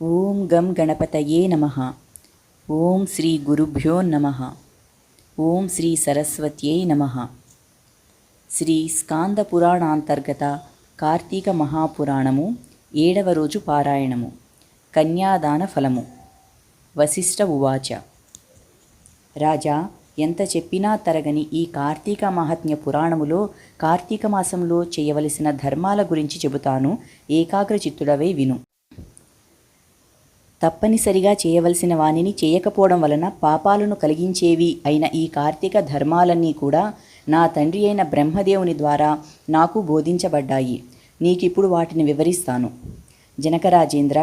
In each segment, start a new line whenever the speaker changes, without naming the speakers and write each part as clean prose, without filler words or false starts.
ఓం గం గణపతయే నమః. ఓం శ్రీ గురుభ్యో నమః. ఓం శ్రీ సరస్వత్యై నమః. శ్రీ స్కాంద పురాణాంతర్గత కార్తీక మహాపురాణము 7వ రోజు పారాయణము. కన్యాదాన ఫలము. వశిష్ఠ ఉవాచ. రాజా, ఎంత చెప్పినా తరగని ఈ కార్తీక మహాత్మ్య పురాణములో కార్తీక మాసంలో చేయవలసిన ధర్మాల గురించి చెబుతాను. ఏకాగ్రచిత్తుడవై విను. తప్పనిసరిగా చేయవలసిన వానిని చేయకపోవడం వలన పాపాలను కలిగించేవి అయిన ఈ కార్తీక ధర్మాలన్నీ కూడా నా తండ్రి అయిన బ్రహ్మదేవుని ద్వారా నాకు బోధించబడ్డాయి. నీకిప్పుడు వాటిని వివరిస్తాను. జనకరాజేంద్ర,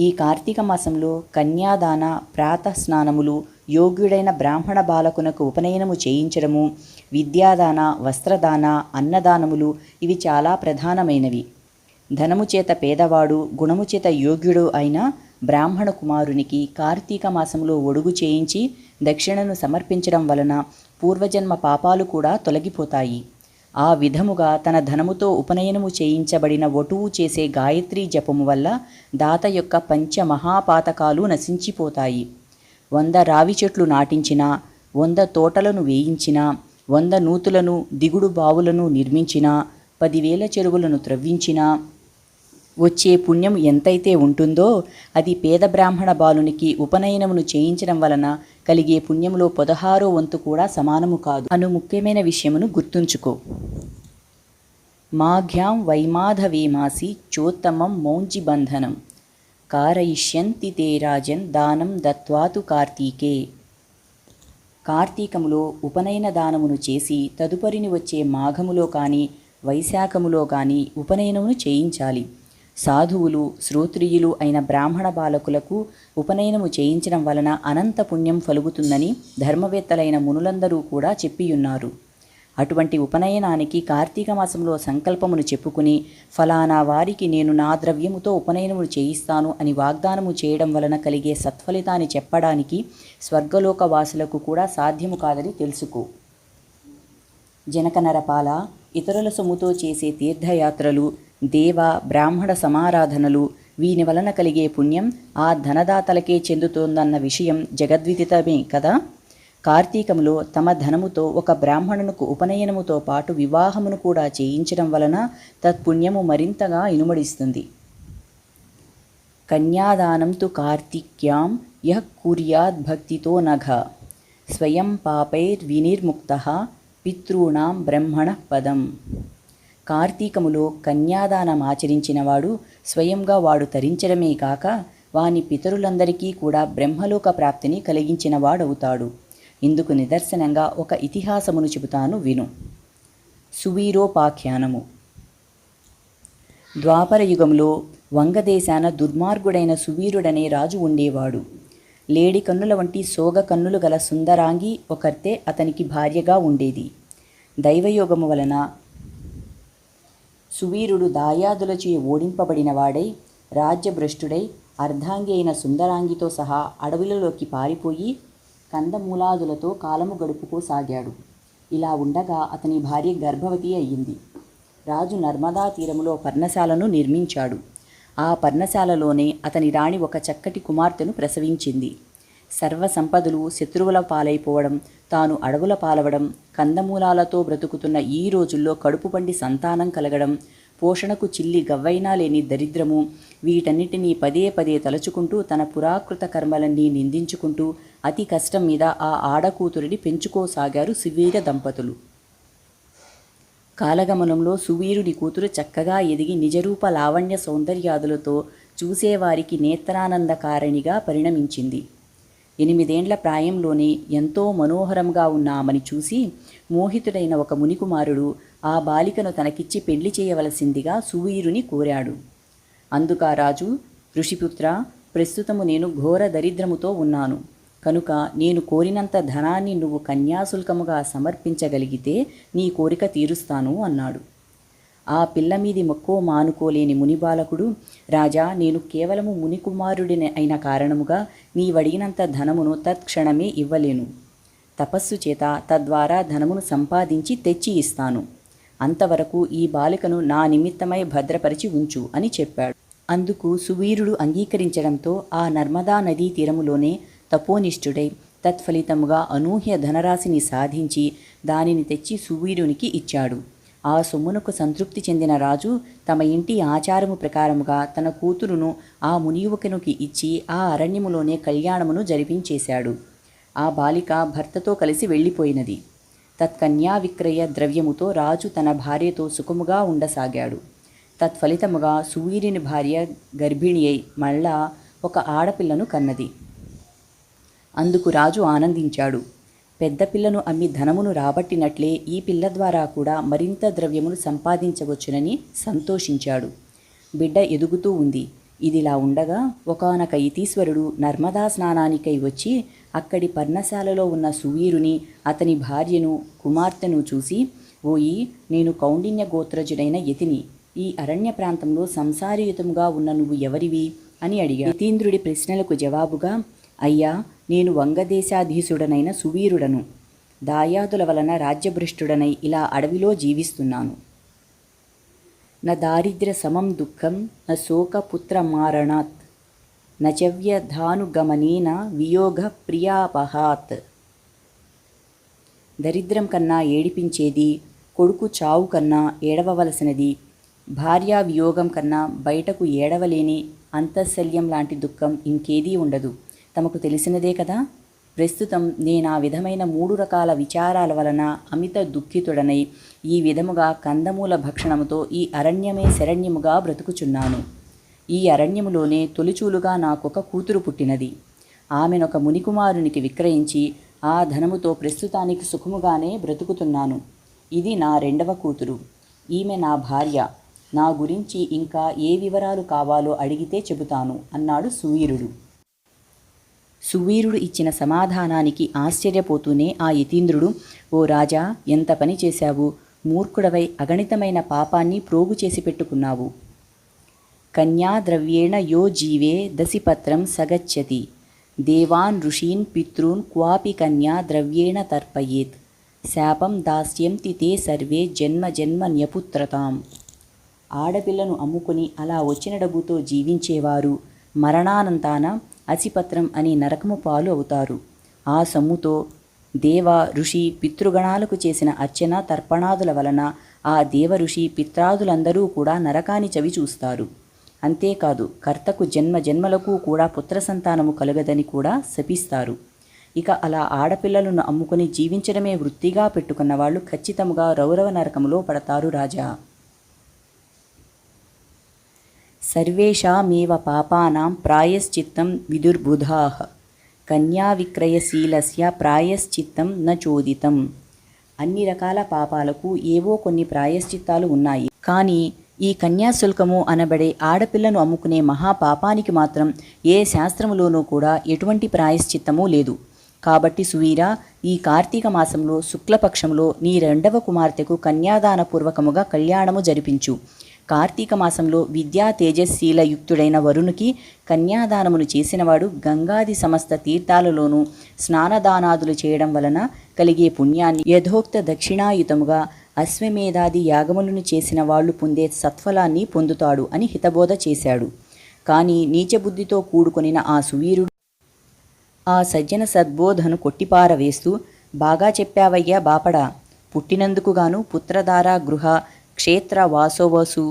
ఈ కార్తీక మాసంలో కన్యాదాన, ప్రాతఃస్నానములు, యోగ్యుడైన బ్రాహ్మణ బాలకునకు ఉపనయనము చేయించడము, విద్యాదాన, వస్త్రదాన, అన్నదానములు ఇవి చాలా ప్రధానమైనవి. ధనము చేత పేదవాడు, గుణము చేత యోగ్యుడు అయిన బ్రాహ్మణ కుమారునికి కార్తీక మాసంలో ఒడుగు చేయించి దక్షిణను సమర్పించడం వలన పూర్వజన్మ పాపాలు కూడా తొలగిపోతాయి. ఆ విధముగా తన ధనముతో ఉపనయనము చేయించబడిన వటువు చేసే గాయత్రీ జపము వల్ల దాత యొక్క పంచమహాపాతకాలు నశించిపోతాయి. 100 రావి చెట్లు నాటించినా, 100 తోటలను వేయించినా, 100 నూతులను, దిగుడు బావులను నిర్మించినా, 10,000 చెరువులను త్రవ్వించినా వచ్చే పుణ్యం ఎంతైతే ఉంటుందో అది పేద బ్రాహ్మణ బాలునికి ఉపనయనమును చేయించడం వలన కలిగే పుణ్యములో 16వ వంతు కూడా సమానము కాదు అను ముఖ్యమైన విషయమును గుర్తుంచుకో. మాఘ్యాం వైమాధవేమాసి చోత్తమం మౌంజిబంధనం కారయిష్యంతి తే రాజన్ దానం దత్వాతు కార్తీకే. కార్తీకములో ఉపనయన దానమును చేసి తదుపరిని వచ్చే మాఘములో కానీ వైశాఖములో కానీ ఉపనయనమును చేయించాలి. సాధువులు, శ్రోత్రియులు అయిన బ్రాహ్మణ బాలకులకు ఉపనయనము చేయించడం వలన అనంత పుణ్యం కలుగుతుందని ధర్మవేత్తలైన మునులందరూ కూడా చెప్పియున్నారు. అటువంటి ఉపనయనానికి కార్తీక మాసంలో సంకల్పమును చెప్పుకుని ఫలానా వారికి నేను నా ద్రవ్యముతో ఉపనయనమును చేయిస్తాను అని వాగ్దానము చేయడం వలన కలిగే సత్ఫలితాన్ని చెప్పడానికి స్వర్గలోక వాసులకు కూడా సాధ్యము కాదని తెలుసుకో. జనక నరపాల, ఇతరుల సొమ్ముతో చేసే తీర్థయాత్రలు, దేవ బ్రాహ్మణ సమారాధనలు వీని వలన కలిగే పుణ్యం ఆ ధనదాతలకే చెందుతోందన్న విషయం జగద్విదితమే కదా. కార్తీకములో తమ ధనముతో ఒక బ్రాహ్మణునికి ఉపనయనముతో పాటు వివాహమును కూడా చేయించడం వలన తత్పుణ్యము మరింతగా ఇనుమడిస్తుంది. కన్యాదానం తు కార్తిక్యాం యః కుర్యాద్భక్తితో నఘ స్వయం పాపైర్వినిర్ముక్తః పితॄణాం బ్రహ్మణః పదం. కార్తీకములో కన్యాదానం ఆచరించినవాడు స్వయంగా వాడు తరించడమే కాక వాని పితరులందరికీ కూడా బ్రహ్మలోక ప్రాప్తిని కలిగించినవాడవుతాడు. ఇందుకు నిదర్శనంగా ఒక ఇతిహాసమును చెబుతాను విను. సువీరోపాఖ్యానము. ద్వాపర యుగంలో వంగదేశాన దుర్మార్గుడైన సువీరుడనే రాజు ఉండేవాడు. లేడి కన్నుల వంటి సోగ కన్నులు గల సుందరాంగి ఒకర్తే అతనికి భార్యగా ఉండేది. దైవయోగము వలన సువీరుడు దాయాదులచే ఓడింపబడినవాడై రాజ్యభ్రష్టుడై అర్ధాంగి అయిన సుందరాంగితో సహా అడవులలోకి పారిపోయి కందమూలాదులతో కాలము గడుపుకోసాగాడు. ఇలా ఉండగా అతని భార్య గర్భవతి అయ్యింది. రాజు నర్మదా తీరములో పర్ణశాలను నిర్మించాడు. ఆ పర్ణశాలలోనే అతని రాణి ఒక చక్కటి కుమార్తెను ప్రసవించింది. సర్వ సంపదలు శత్రువుల పాలైపోవడం, తాను అడవుల పాలవడం, కందమూలాలతో బ్రతుకుతున్న ఈ రోజుల్లో కడుపు పండి సంతానం కలగడం, పోషణకు చిల్లి గవ్వైనా లేని దరిద్రము, వీటన్నిటినీ పదే పదే తలుచుకుంటూ తన పురాకృత కర్మలన్నీ నిందించుకుంటూ అతి కష్టం మీద ఆ ఆడకూతురిని పెంచుకోసాగారు సువీర దంపతులు. కాలగమనంలో సువీరుడి కూతురు చక్కగా ఎదిగి నిజరూప లావణ్య సౌందర్యాదులతో చూసేవారికి నేత్రానందకారిణిగా పరిణమించింది. 8 ఏండ్ల ప్రాయంలోనే ఎంతో మనోహరంగా ఉన్న ఆమెని చూసి మోహితుడైన ఒక మునికుమారుడు ఆ బాలికను తనకిచ్చి పెళ్లి చేయవలసిందిగా సువీరుని కోరాడు. అందుకా రాజు, ఋషిపుత్ర, ప్రస్తుతము నేను ఘోర దరిద్రముతో ఉన్నాను కనుక నేను కోరినంత ధనాన్ని నువ్వు కన్యాశుల్కముగా సమర్పించగలిగితే నీ కోరిక తీరుస్తాను అన్నాడు. ఆ పిల్ల మీది మక్కువ మానుకోలేని మునిబాలకుడు, రాజా, నేను కేవలము మునికుమారుడిని అయిన కారణముగా నీవడిగినంత ధనమును తత్క్షణమే ఇవ్వలేను. తపస్సు చేత తద్వారా ధనమును సంపాదించి తెచ్చి ఇస్తాను. అంతవరకు ఈ బాలికను నా నిమిత్తమై భద్రపరిచి ఉంచు అని చెప్పాడు. అందుకు సువీరుడు అంగీకరించడంతో ఆ నర్మదా నదీ తీరములోనే తపోనిష్ఠుడై తత్ఫలితముగా అనూహ్య ధనరాశిని సాధించి దానిని తెచ్చి సువీరునికి ఇచ్చాడు. ఆ సొమ్మునకు సంతృప్తి చెందిన రాజు తమ ఇంటి ఆచారము ప్రకారముగా తన కూతురును ఆ మునియువకునికి ఇచ్చి ఆ అరణ్యములోనే కళ్యాణమును జరిపించేశాడు. ఆ బాలిక భర్తతో కలిసి వెళ్ళిపోయినది. తత్కన్యా విక్రయ ద్రవ్యముతో రాజు తన భార్యతో సుఖముగా ఉండసాగాడు. తత్ఫలితముగా సువీరుని భార్య గర్భిణి అయి మళ్ళా ఒక ఆడపిల్లను కన్నది. అందుకు రాజు ఆనందించాడు. పెద్ద పిల్లను అమ్మి ధనమును రాబట్టినట్లే ఈ పిల్ల ద్వారా కూడా మరింత ద్రవ్యమును సంపాదించవచ్చునని సంతోషించాడు. బిడ్డ ఎదుగుతూ ఉంది. ఇదిలా ఉండగా ఒకానొక యతీశ్వరుడు నర్మదా స్నానానికై వచ్చి అక్కడి పర్ణశాలలో ఉన్న సువీరుని, అతని భార్యను, కుమార్తెను చూసి, ఓయి, నేను కౌండిన్య గోత్రజుడైన యతిని. ఈ అరణ్య ప్రాంతంలో సంసారయుతముగా ఉన్న నువ్వు ఎవరివి అని అడిగాడు. యతీంద్రుడి ప్రశ్నలకు జవాబుగా, అయ్యా, నేను వంగదేశాధీశుడనైన సువీరుడను. దాయాదుల వలన రాజ్యభ్రష్టుడనై ఇలా అడవిలో జీవిస్తున్నాను. న దారిద్ర్య సమం దుఃఖం న శోక పుత్ర మారణాత్ నచవ్యధానుగమనేన వియోగ ప్రియాపహాత్. దరిద్రం కన్నా ఏడిపించేది, కొడుకు చావు కన్నా ఏడవవలసినది, భార్యా వియోగం కన్నా బయటకు ఏడవలేని అంతఃశల్యం లాంటి దుఃఖం ఇంకేదీ ఉండదు. తమకు తెలిసినదే కదా. ప్రస్తుతం నేనా విధమైన 3 రకాల విచారాల వలన అమిత దుఃఖితుడనై ఈ విధముగా కందమూల భక్షణముతో ఈ అరణ్యమే శరణ్యముగా బ్రతుకుచున్నాను. ఈ అరణ్యములోనే తొలిచూలుగా నాకొక కూతురు పుట్టినది. ఆమెనొక మునికుమారునికి విక్రయించి ఆ ధనముతో ప్రస్తుతానికి సుఖముగానే బ్రతుకుతున్నాను. ఇది నా 2వ కూతురు. ఈమె నా భార్య. నా గురించి ఇంకా ఏ వివరాలు కావాలో అడిగితే చెబుతాను అన్నాడు సువీరుడు. సువీరుడు ఇచ్చిన సమాధానానికి ఆశ్చర్యపోతూనే ఆ యతీంద్రుడు, ఓ రాజా, ఎంత పని చేశావు! మూర్ఖుడవై అగణితమైన పాపాన్ని ప్రోగు చేసి పెట్టుకున్నావు. కన్యాద్రవ్యేణ యో జీవే దసిపత్రం సగచ్చతి దేవాన్ ఋషీన్ పితృన్ క్వాపి కన్యా ద్రవ్యేణ తర్పయేత్ శాపం దాస్యంతి తే సర్వే జన్మ జన్మ న్యపుత్రతాం. ఆడపిల్లను అమ్ముకుని అలా వచ్చిన డబ్బుతో జీవించేవారు మరణానంతాన అసిపత్రం అని నరకము పాలు అవుతారు. ఆ సొమ్ముతో దేవ, ఋషి, పితృగణాలకు చేసిన అర్చన తర్పణాదుల వలన ఆ దేవ, ఋషి, పిత్రాదులందరూ కూడా నరకాన్ని చవి చూస్తారు. అంతేకాదు, కర్తకు జన్మ జన్మలకు కూడా పుత్ర సంతానము కలుగదని కూడా శపిస్తారు. ఇక అలా ఆడపిల్లలను అమ్ముకుని జీవించడమే వృత్తిగా పెట్టుకున్న వాళ్ళు ఖచ్చితముగా రౌరవ నరకములో పడతారు రాజా. సర్వేషామేవ పాపానాం ప్రాయశ్చిత్తం విదుర్బుధాః కన్యా విక్రయశీలస్య ప్రాయశ్చిత్తం న చోదితం. అన్ని రకాల పాపాలకు ఏవో కొన్ని ప్రాయశ్చిత్తాలు ఉన్నాయి. కానీ ఈ కన్యాశుల్కము అనబడే ఆడపిల్లను అమ్ముకునే మహాపాపానికి మాత్రం ఏ శాస్త్రములోనూ కూడా ఎటువంటి ప్రాయశ్చిత్తమూ లేదు. కాబట్టి సువీరా, ఈ కార్తీక మాసంలో శుక్లపక్షంలో నీ 2వ కుమార్తెకు కన్యాదాన పూర్వకముగా కళ్యాణము జరిపించు. కార్తీక మాసంలో విద్యా తేజశీల యుక్తుడైన వరునికి కన్యాదానమును చేసినవాడు గంగాది సమస్త తీర్థాలలోనూ స్నానదానాదులు చేయడం వలన కలిగే పుణ్యాన్ని యథోక్త దక్షిణాయుతముగా అశ్వమేధాది యాగములను చేసిన వాళ్ళు పొందే సత్ఫలాన్ని పొందుతాడు అని హితబోధ చేశాడు. కానీ నీచబుద్ధితో కూడుకొనిన ఆ సువీరుడు ఆ సజ్జన సద్బోధను కొట్టిపారవేస్తూ, బాగా చెప్పావయ్యా బాపడా, పుట్టినందుకుగాను పుత్రధార, గృహ, క్షేత్ర వాసోవసు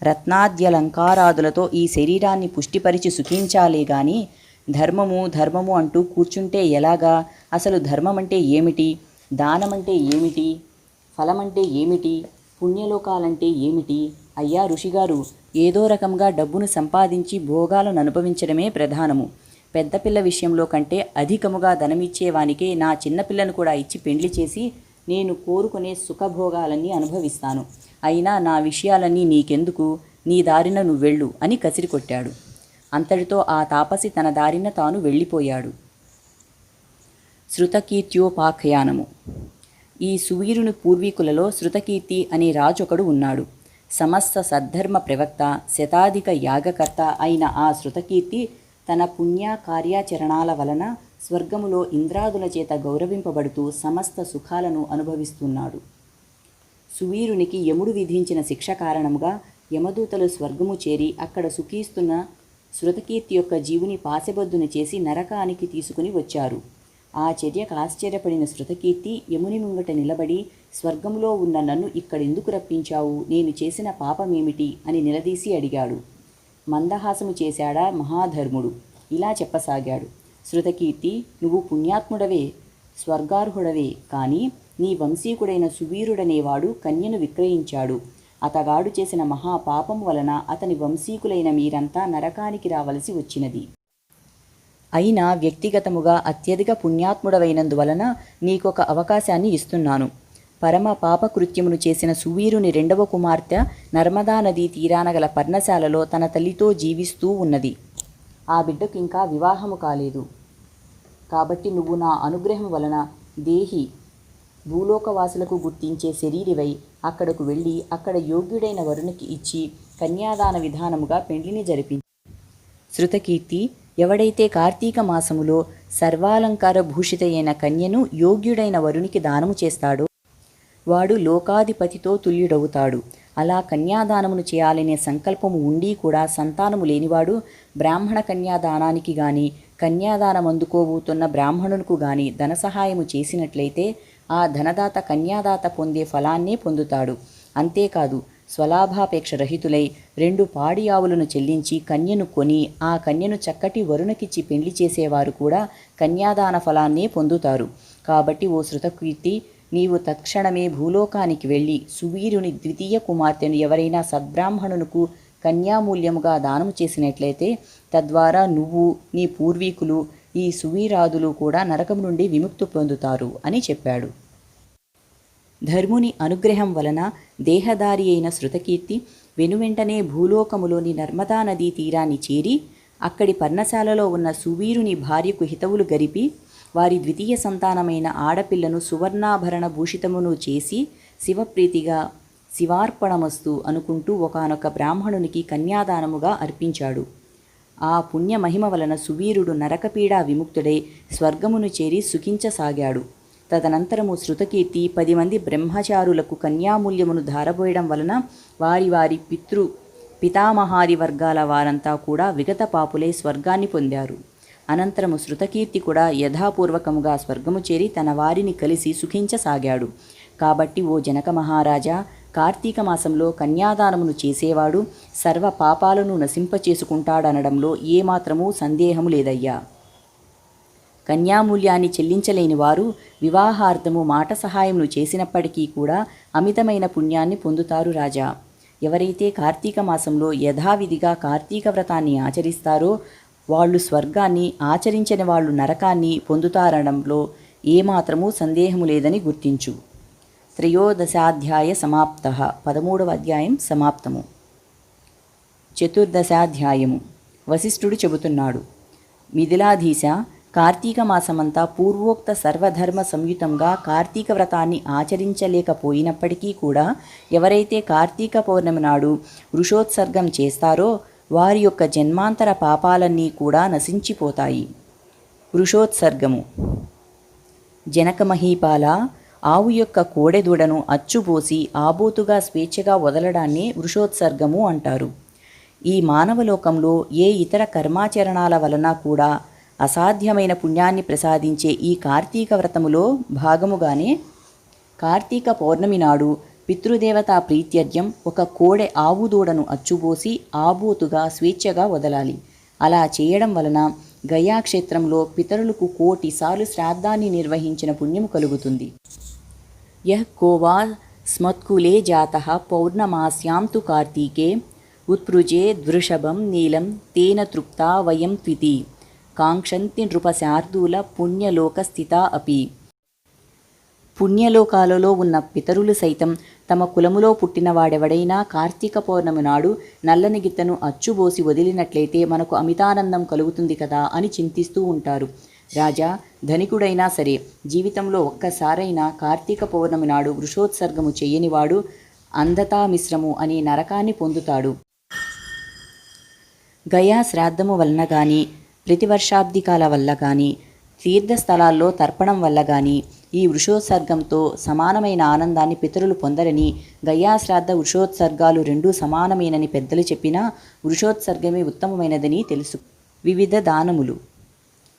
రత్నాద్యలంకారాదులతో ఈ శరీరాన్ని పుష్టిపరిచి సుఖించాలే గాని ధర్మము ధర్మము అంటూ కూర్చుంటే ఎలాగా? అసలు ధర్మమంటే ఏమిటి? దానమంటే ఏమిటి? ఫలమంటే ఏమిటి? పుణ్యలోకాలంటే ఏమిటి? అయ్యా ఋషిగారు, ఏదో రకంగా డబ్బును సంపాదించి భోగాలను అనుభవించడమే ప్రధానము. పెద్ద పిల్ల విషయంలో కంటే అధికముగా ధనమిచ్చేవానికే నా చిన్నపిల్లను కూడా ఇచ్చి పెండ్లి చేసి నేను కోరుకునే సుఖభోగాలన్నీ అనుభవిస్తాను. అయినా నా విషయాలన్నీ నీకెందుకు? నీ దారిన నువ్వెళ్ళు అని కసిరికొట్టాడు. అంతటితో ఆ తాపసి తన దారిన తాను వెళ్ళిపోయాడు. శృతకీర్త్యోపాఖ్యానము. ఈ సువీరుని పూర్వీకులలో శృతకీర్తి అనే రాజొకడు ఉన్నాడు. సమస్త సద్ధర్మ ప్రవక్త, శతాధిక యాగకర్త అయిన ఆ శృతకీర్తి తన పుణ్య కార్యాచరణాల వలన స్వర్గములో ఇంద్రాదుల చేత గౌరవింపబడుతూ సమస్త సుఖాలను అనుభవిస్తున్నాడు. సువీరునికి యముడు విధించిన శిక్ష కారణముగా యమదూతలు స్వర్గము చేరి అక్కడ సుఖిస్తున్న శృతకీర్తి యొక్క జీవుని పాశెబద్దును చేసి నరకానికి తీసుకుని వచ్చారు. ఆ చర్యకు ఆశ్చర్యపడిన శృతకీర్తి యముని ముంగట నిలబడి, స్వర్గంలో ఉన్న నన్ను ఇక్కడెందుకు రప్పించావు? నేను చేసిన పాపమేమిటి అని నిలదీసి అడిగాడు. మందహాసము చేశాడా మహాధర్ముడు. ఇలా చెప్పసాగాడు. శృతకీర్తి, నువ్వు పుణ్యాత్ముడవే, స్వర్గార్హుడవే. కానీ నీ వంశీకుడైన సువీరుడనేవాడు కన్యను విక్రయించాడు. అతగాడు చేసిన మహాపాపం వలన అతని వంశీకులైన మీరంతా నరకానికి రావలసి వచ్చినది. అయినా వ్యక్తిగతముగా అత్యధిక పుణ్యాత్ముడవైనందువలన నీకొక అవకాశాన్ని ఇస్తున్నాను. పరమ పాపకృత్యమును చేసిన సువీరుని రెండవ కుమార్తె నర్మదా నదీ తీరాన గల పర్ణశాలలో తన తల్లితో జీవిస్తూ ఉన్నది. ఆ బిడ్డకు ఇంకా వివాహము కాలేదు. కాబట్టి నువ్వు నా అనుగ్రహం వలన దేహి భూలోకవాసులకు గుర్తించే శరీరివై అక్కడకు వెళ్ళి అక్కడ యోగ్యుడైన వరునికి ఇచ్చి కన్యాదాన విధానముగా పెండ్లిని జరిపించు. శృతకీర్తి, ఎవడైతే కార్తీక మాసములో సర్వాలంకార భూషితయైన కన్యను యోగ్యుడైన వరునికి దానము చేస్తాడో వాడు లోకాధిపతితో తుల్యుడవుతాడు. అలా కన్యాదానమును చేయాలనే సంకల్పము ఉండి కూడా సంతానము లేనివాడు బ్రాహ్మణ కన్యాదానానికి గాని కన్యాదానం అందుకోబోతున్న బ్రాహ్మణునికి గాని ధన సహాయము చేసినట్లయితే ఆ ధనదాత కన్యాదాత పొందే ఫలాన్నే పొందుతాడు. అంతేకాదు, స్వలాభాపేక్ష రహితులై 2 పాడి ఆవులను చెల్లించి కన్యను కొని ఆ కన్యను చక్కటి వరుణకిచ్చి పెండ్లి చేసేవారు కూడా కన్యాదాన ఫలాన్నే పొందుతారు. కాబట్టి ఓ శృతకీర్తి, నీవు తత్క్షణమే భూలోకానికి వెళ్ళి సువీరుని ద్వితీయ కుమార్తెను ఎవరైనా సద్బ్రాహ్మణునకు కన్యామూల్యముగా దానము చేసినట్లయితే తద్వారా నువ్వు, నీ పూర్వీకులు, ఈ సువీరాదులు కూడా నరకం నుండి విముక్తి పొందుతారు అని చెప్పాడు. ధర్ముని అనుగ్రహం వలన దేహదారి అయిన శృతకీర్తి వెనువెంటనే భూలోకములోని నర్మదా నదీ తీరాన్ని చేరి అక్కడి పర్ణశాలలో ఉన్న సువీరుని భార్యకు హితవులు గరిపి వారి ద్వితీయ సంతానమైన ఆడపిల్లను సువర్ణాభరణ భూషితమును చేసి శివప్రీతిగా శివార్పణమస్తు అనుకుంటూ ఒకానొక బ్రాహ్మణునికి కన్యాదానముగా అర్పించాడు. ఆ పుణ్య మహిమ వలన సువీరుడు నరకపీడా విముక్తుడై స్వర్గమును చేరి సుఖించసాగాడు. తదనంతరము శృతకీర్తి 10 మంది బ్రహ్మచారులకు కన్యామూల్యమును ధారబోయడం వలన వారి వారి పితామహాది వర్గాల వారంతా కూడా విగత పాపులై స్వర్గాన్ని పొందారు. అనంతరము శృతకీర్తి కూడా యథాపూర్వకముగా స్వర్గము చేరి తన వారిని కలిసి సుఖించసాగాడు. కాబట్టి ఓ జనక మహారాజా, కార్తీక మాసంలో కన్యాదానమును చేసేవాడు సర్వ పాపాలను నశింపచేసుకుంటాడనడంలో ఏమాత్రమూ సందేహము లేదయ్యా. కన్యామూల్యాన్ని చెల్లించలేని వారు వివాహార్థము మాట సహాయమును చేసినప్పటికీ కూడా అమితమైన పుణ్యాన్ని పొందుతారు రాజా. ఎవరైతే కార్తీక మాసంలో యథావిధిగా కార్తీక వ్రతాన్ని ఆచరిస్తారో వాళ్ళు స్వర్గాన్ని, ఆచరించని వాళ్ళు నరకాన్ని పొందుతారనడంలో ఏమాత్రమూ సందేహము లేదని గుర్తించు. 13వ సమాప్తః 13వ అధ్యాయం సమాప్తము. 14వ అధ్యాయము. వశిష్ఠుడు చెబుతున్నాడు. మిథిలాధీశ, కార్తీక మాసమంతా పూర్వోక్త సర్వధర్మ సంయుతంగా కార్తీక వ్రతాన్ని ఆచరించలేకపోయినప్పటికీ కూడా ఎవరైతే కార్తీక పౌర్ణమి నాడు వృషోత్సర్గం చేస్తారో వారి యొక్క జన్మాంతర పాపాలన్నీ కూడా నశించిపోతాయి. వృషోత్సర్గము. జనక మహీపాల, ఆవు యొక్క కోడెదూడను అచ్చుబోసి ఆబోతుగా స్వేచ్ఛగా వదలడాన్ని వృషోత్సర్గము అంటారు. ఈ మానవలోకంలో ఏ ఇతర కర్మాచరణాల వలన కూడా అసాధ్యమైన పుణ్యాన్ని ప్రసాదించే ఈ కార్తీక వ్రతములో భాగముగానే కార్తీక పౌర్ణమి నాడు పితృదేవతా ప్రీత్యర్థ్యం ఒక కోడె ఆవు దూడను అచ్చుబోసి ఆబోతుగా స్వేచ్ఛగా వదలాలి. అలా చేయడం వలన గయాక్షేత్రంలో పితరులకు 1,000,000 సార్లు శ్రాద్ధాన్ని నిర్వహించిన పుణ్యము కలుగుతుంది. యః కోవా స్మత్కులే జాతః పౌర్ణమాస్యాం తు కార్తీకే ఉత్పృజే వృషభం నీలం తేన తృప్తా వయం త్వితి కాంక్షంతి నృపశార్దూల పుణ్యలోకస్థితా అపి. పుణ్యలోకాలలో ఉన్న పితరులు సైతం తమ కులములో పుట్టినవాడెవడైనా కార్తీక పౌర్ణమి నాడు నల్లని గిత్తను అచ్చుబోసి వదిలినట్లయితే మనకు అమితానందం కలుగుతుంది కదా అని చింతిస్తూ ఉంటారు. రాజా, ధనికుడైనా సరే జీవితంలో ఒక్కసారైనా కార్తీక పౌర్ణమి నాడు వృషోత్సర్గము చెయ్యనివాడు అంధతా మిశ్రము అనే నరకాన్ని పొందుతాడు. గయా శ్రాద్ధము వలన కానీ ప్రతివర్షాబ్దికాల వల్ల కానీ తీర్థస్థలాల్లో తర్పణం వల్ల గాని ఈ వృషోత్సర్గంతో సమానమైన ఆనందాన్ని పితరులు పొందరని, గయాశ్రాద్ధ వృషోత్సర్గాలు రెండూ సమానమేనని పెద్దలు చెప్పినా వృషోత్సర్గమే ఉత్తమమైనదని తెలుసు. వివిధ దానములు.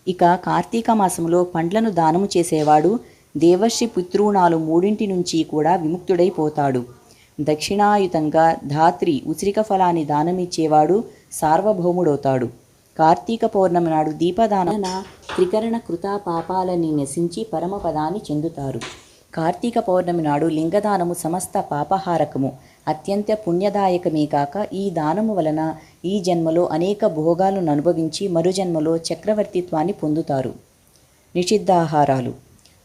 ఇక కార్తీక మాసంలో పండ్లను దానము చేసేవాడు దేవర్షి పితృణాలు మూడింటి నుంచి కూడా విముక్తుడైపోతాడు. దక్షిణాయుతంగా ధాత్రి ఉసిరిక ఫలాన్ని దానమిచ్చేవాడు సార్వభౌముడవుతాడు. కార్తీక పౌర్ణమి నాడు దీపదాన త్రికరణ కృత పాపాలని నశించి పరమపదాన్ని చెందుతారు. కార్తీక పౌర్ణమి నాడు లింగదానము సమస్త పాపహారకము, అత్యంత పుణ్యదాయకమే కాక ఈ దానము వలన ఈ జన్మలో అనేక భోగాలను అనుభవించి మరుజన్మలో చక్రవర్తిత్వాన్ని పొందుతారు. నిషిద్ధాహారాలు.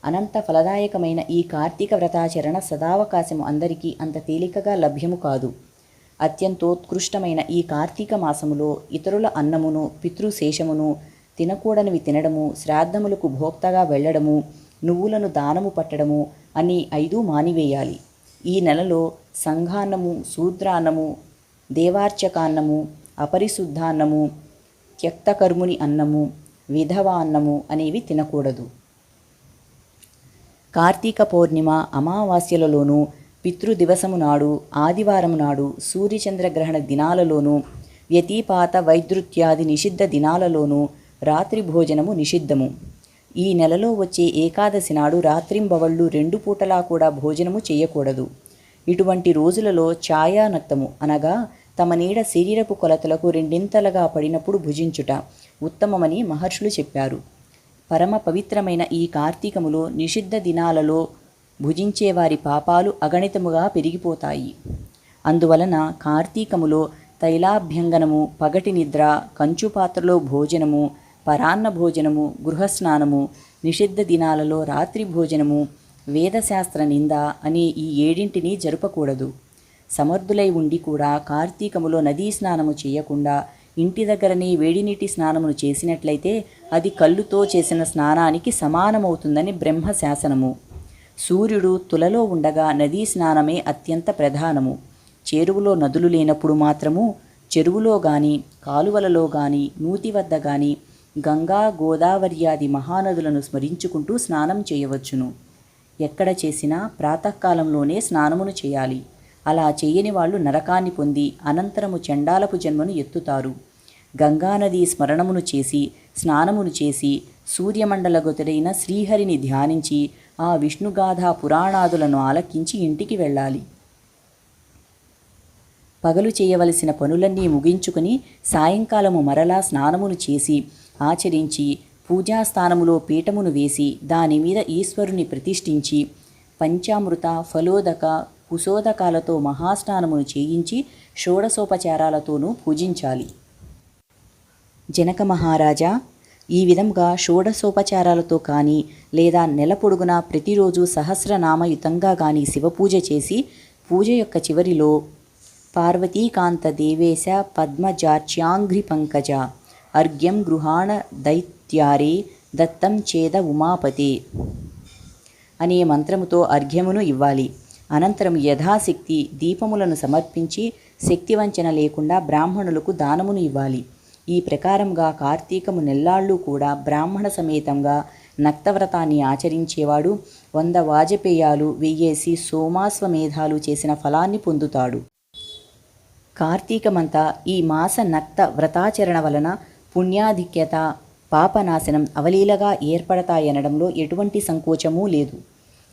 అనంత ఫలదాయకమైన ఈ కార్తీక వ్రతాచరణ సదావకాశము అందరికీ అంత తేలికగా లభ్యము కాదు. అత్యంతోత్కృష్టమైన ఈ కార్తీక మాసములో ఇతరుల అన్నమును పితృశేషమును తినకూడనివి తినడము, శ్రాద్ధములకు భోక్తగా వెళ్ళడము, నువ్వులను దానము పట్టడము అని 5 మానివేయాలి. ఈ నెలలో సంఘాన్నము, శూద్రాన్నము, దేవార్చకాన్నము, అపరిశుద్ధాన్నము, త్యక్తకర్ముని అన్నము, విధవా అన్నము అనేవి తినకూడదు. కార్తీక పౌర్ణిమ అమావాస్యలలోనూ, పితృదివసము నాడు, ఆదివారం నాడు, సూర్యచంద్రగ్రహణ దినాలలోనూ, వ్యతిపాత వైద్యుత్యాది నిషిద్ధ దినాలలోనూ రాత్రి భోజనము నిషిద్ధము. ఈ నెలలో వచ్చే ఏకాదశి నాడు రాత్రింబవళ్ళు 2 పూటలా కూడా భోజనము చేయకూడదు. ఇటువంటి రోజులలో ఛాయానక్తము అనగా తమ నీడ శరీరపు కొలతలకు 2 పడినప్పుడు భుజించుట ఉత్తమమని మహర్షులు చెప్పారు. పరమ పవిత్రమైన ఈ కార్తీకములో నిషిద్ధ దినాలలో భుజించేవారి పాపాలు అగణితముగా పెరిగిపోతాయి. అందువలన కార్తీకములో తైలాభ్యంగనము, పగటి నిద్ర, కంచుపాత్రలో భోజనము, పరాన్న భోజనము, గృహస్నానము, నిషిద్ధ దినాలలో రాత్రి భోజనము, వేదశాస్త్ర నింద అనే ఈ 7 జరపకూడదు. సమర్థులై ఉండి కూడా కార్తీకములో నదీ స్నానము చేయకుండా ఇంటి దగ్గరనే వేడినీటి స్నానమును చేసినట్లయితే అది కళ్ళుతో చేసిన స్నానానికి సమానమవుతుందని బ్రహ్మశాసనము. సూర్యుడు తులలో ఉండగా నదీ స్నానమే అత్యంత ప్రధానము. చేరువులో నదులు లేనప్పుడు మాత్రము చెరువులో గాని, కాలువలలో గాని, నూతి వద్ద గాని గంగా, గోదావరియాది మహానదులను స్మరించుకుంటూ స్నానం చేయవచ్చును. ఎక్కడ చేసినా ప్రాతకాలంలోనే స్నానమును చేయాలి. అలా చేయని వాళ్ళు నరకాన్ని పొంది అనంతరము చండాలపు జన్మను ఎత్తుతారు. గంగానది స్మరణమును చేసి, స్నానమును చేసి, సూర్యమండలగతుడైన శ్రీహరిని ధ్యానించి, ఆ విష్ణుగాథా పురాణాదులను ఆలకించి ఇంటికి వెళ్ళాలి. పగలు చేయవలసిన పనులన్నీ ముగించుకుని సాయంకాలము మరలా స్నానమును చేసి, ఆచరించి, పూజాస్థానములో పీఠమును వేసి, దానిమీద ఈశ్వరుని ప్రతిష్ఠించి, పంచామృత, ఫలోదక, కుశోదకాలతో మహాస్నానమును చేయించి షోడశోపచారాలతోనూ పూజించాలి. జనక మహారాజా, ఈ విధంగా షోడశోపచారాలతో కానీ లేదా నెల పొడుగునా ప్రతిరోజు సహస్రనామయుతంగా కానీ శివపూజ చేసి, పూజ యొక్క చివరిలో పార్వతీకాంత దేవేశ పద్మజార్చ్యాంఘ్రి పంకజ అర్ఘ్యం గృహాణ దైత్యారే దత్తం చేద ఉమాపతే అనే మంత్రముతో అర్ఘ్యమును ఇవ్వాలి. అనంతరం యథాశక్తి దీపములను సమర్పించి శక్తివంచన లేకుండా బ్రాహ్మణులకు దానమును ఇవ్వాలి. ఈ ప్రకారంగా కార్తీకము నెల్లాళ్ళు కూడా బ్రాహ్మణ సమేతంగా నక్తవ్రతాన్ని ఆచరించేవాడు 100 వాజపేయాలు వెయ్యేసి సోమాశ్వమేధాలు చేసిన ఫలాన్ని పొందుతాడు. కార్తీకమంతా ఈ మాస నక్త వ్రతాచరణ వలన పుణ్యాధిక్యత, పాపనాశనం అవలీలగా ఏర్పడతాయనడంలో ఎటువంటి సంకోచమూ లేదు.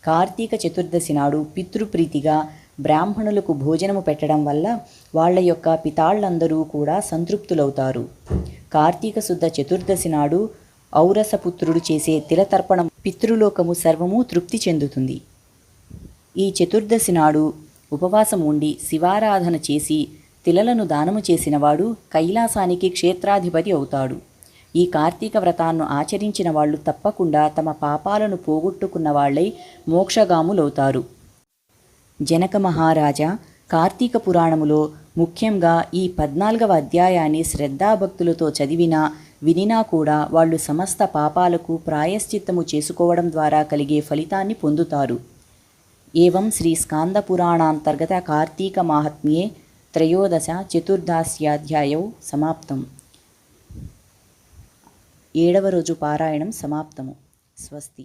కార్తీక చతుర్దశి నాడు పితృప్రీతిగా బ్రాహ్మణులకు భోజనము పెట్టడం వల్ల వాళ్ల యొక్క పితాళ్లందరూ కూడా సంతృప్తులవుతారు. కార్తీక శుద్ధ చతుర్దశి నాడు ఔరసపుత్రుడు చేసే తిలతర్పణం పితృలోకము సర్వము తృప్తి చెందుతుంది. ఈ చతుర్దశి నాడు ఉపవాసం ఉండి శివారాధన చేసి తిలలను దానము చేసినవాడు కైలాసానికి క్షేత్రాధిపతి అవుతాడు. ఈ కార్తీక వ్రతాన్ని ఆచరించిన వాళ్ళు తప్పకుండా తమ పాపాలను పోగొట్టుకున్న వాళ్ళై మోక్షగాములవుతారు. జనక మహారాజా, కార్తీక పురాణములో ముఖ్యంగా ఈ 14వ అధ్యాయాన్ని శ్రద్ధాభక్తులతో చదివినా వినినా కూడా వాళ్ళు సమస్త పాపాలకు ప్రాయశ్చిత్తము చేసుకోవడం ద్వారా కలిగే ఫలితాన్ని పొందుతారు. ఏవం శ్రీ స్కాంద పురాణాంతర్గత కార్తీక మాహాత్మ్యే 13వ చతుర్దశ్యాధ్యాయౌ సమాప్తం. 7వ రోజు పారాయణం సమాప్తము. స్వస్తి.